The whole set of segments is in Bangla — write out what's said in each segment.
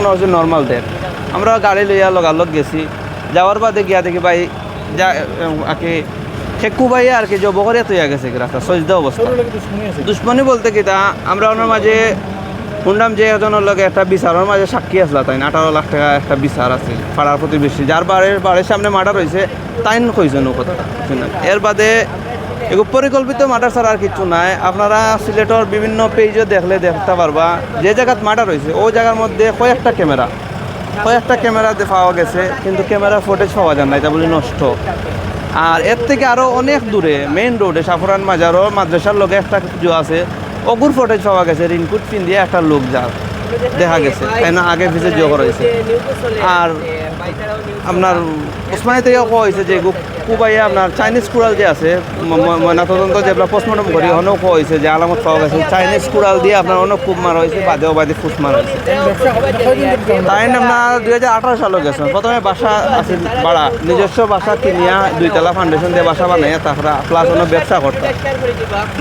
মনে হচ্ছে নর্মাল ডেট। আমরা গাড়ি লইয়া লগালগ গেছি, যাওয়ার বাদে গিয়া দেখি ভাই যা আর কি খেকু ভাইয়া আর কি জবকরিয়া তৈয়া গেছে রাস্তা সজদা অবস্থা। দুশ্মনী বলতে কি তা আমরা ওনার মাঝে শুনলাম যে একজনের লগে একটা বিচারের মাঝে সাক্ষী আসলা, তাই 18 লাখ টাকা একটা বিচার আছে পাড়ার প্রতিবেশী, যার বাড়ির সামনে মার্ডার হয়েছে তাই কইছেন ও কথাটা। এর বাদে এগুলো পরিকল্পিত মার্ডার ছাড়া আর কিছু নাই। আপনারা সিলেটের বিভিন্ন পেজও দেখতে পারবা যে জায়গাত মার্ডার হয়েছে ওই জায়গার মধ্যে কয়েকটা ক্যামেরা পাওয়া গেছে, কিন্তু ক্যামেরা ফুটেজ পাওয়া যায় না, এটা বলি নষ্ট। আর এর থেকে আরও অনেক দূরে মেইন রোডে সাফরান মাজারও মাদ্রাসার লোকে একটা কিছু আছে, অগুর ফুটেজ পাওয়া গেছে রিনকুট পিন দিয়ে একটা লোক যার দেখা গেছে, তাই না আগে পিছিয়ে যোগ রয়েছে। আর আপনার ওসমানী থেকে কোয়া হয়েছে যে কুবাইয়া আপনার চাইনিজ কুড়াল যে আছে ময়নাতদন্ত যেগুলো পোস্টমর্টম করি অনেক কোয়া হয়েছে যে আলামত পাওয়া গেছে চাইনিজ কুড়াল দিয়ে আপনার অনেক কূপ মারা হয়েছে, বাদে ফুস মারা হয়েছে। তাই আপনার 2018 সালে গেছে প্রথমে বাসা আছে বাড়া, নিজস্ব বাসা কিনিয়া 2 তলা ফাউন্ডেশন দিয়ে বাসা বানাইয়া তারপরে প্লাস অনেক ব্যবসা করতে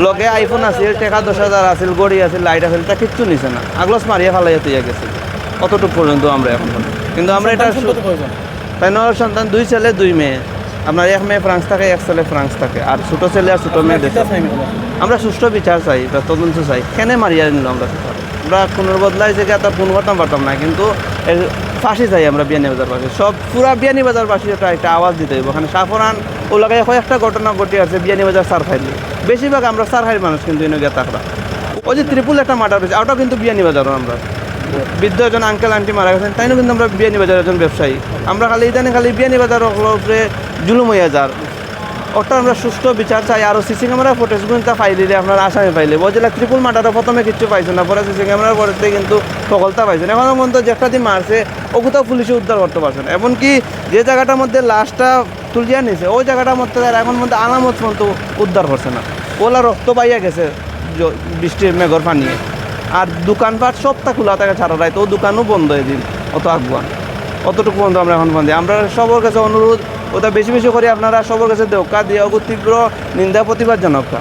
লগে আইফোন আছিল, টাকা 10,000 আছিল, গড়ি আছিল, লাইট আছিল, তা কিচ্ছু নিছে না, আগলস মারিয়া ফেলাইয়া তুইয়া গেছে অতটুকু পর্যন্ত আমরা এখন। কিন্তু আমরা এটা তাই নয় সন্তান 2 ছেলে 2 মেয়ে, আপনার 1 মেয়ে ফ্রান্স থাকে 1 ছেলে ফ্রান্স থাকে, আর ছোটো ছেলে আর ছোটো মেয়ে দেশে। আমরা সুষ্ঠু বিচার চাই বা তদন্ত চাই, কেন মারিয়া নিল আমরা খুনের বদলাই থেকে তো ফোন করতাম পারতাম না, কিন্তু ফাঁসি চাই আমরা বিয়ানীবাজার পাশে সব পুরা বিয়ানীবাজার পাশে একটা আওয়াজ দিতে হইব। ওখানে সাফরান ও লাগাই কয়েকটা ঘটনা ঘটে আছে বিয়ানীবাজার সারখাইলি, বেশিরভাগ আমরা সারখাইল মানুষ কিন্তু এনে তাকরা ওই যে ত্রিপুল একটা মার্ডার হয়েছে ওটাও কিন্তু বিয়ানীবাজারও আমরা বৃদ্ধ একজন আঙ্কেল আন্টি মারা গেছেন, তাইও কিন্তু আমরা বিয়ানীবাজার একজন ব্যবসায়ী, আমরা খালি ইদানি খালি বিয়ানীবাজার উপরে জুলুম হইয়া যার ওটা আমরা সুষ্ঠু বিচার চাই। আরও সিসি ক্যামেরা ফুটেজগুলো তা ফাইলিলে আপনার আসামি পাইলে বজেলা ত্রিপুল মার্ডারও প্রথমে কিচ্ছু পাইছে না, পরে সিসি ক্যামেরার পরে কিন্তু সকলতা পাইছেন। এখনও পর্যন্ত যেটা দিয়ে মারছে ওগুলো পুলিশে উদ্ধার করতে পারছেন, এমনকি যে জায়গাটার মধ্যে লাশটা তুলিয়া নিছে ওই জায়গাটার মধ্যে এখন মধ্যে আলামত পর্যন্ত উদ্ধার করছে না, ওলা রক্ত পাইয়া গেছে বৃষ্টির মেঘর পানিয়ে। আর দোকানপাট সবটা খোলা থাকে ছাড়া রায়, তো দোকানও বন্ধ হয়ে দিন অত আগুয়ান অতটুকু বন্ধ আমরা এখন বন্ধ। আমরা সবার কাছে অনুরোধ ওটা বেশি বেশি করে আপনারা সবার কাছে দেওকা দিয়ে তীব্র নিন্দা প্রতিবাদ জানাকা।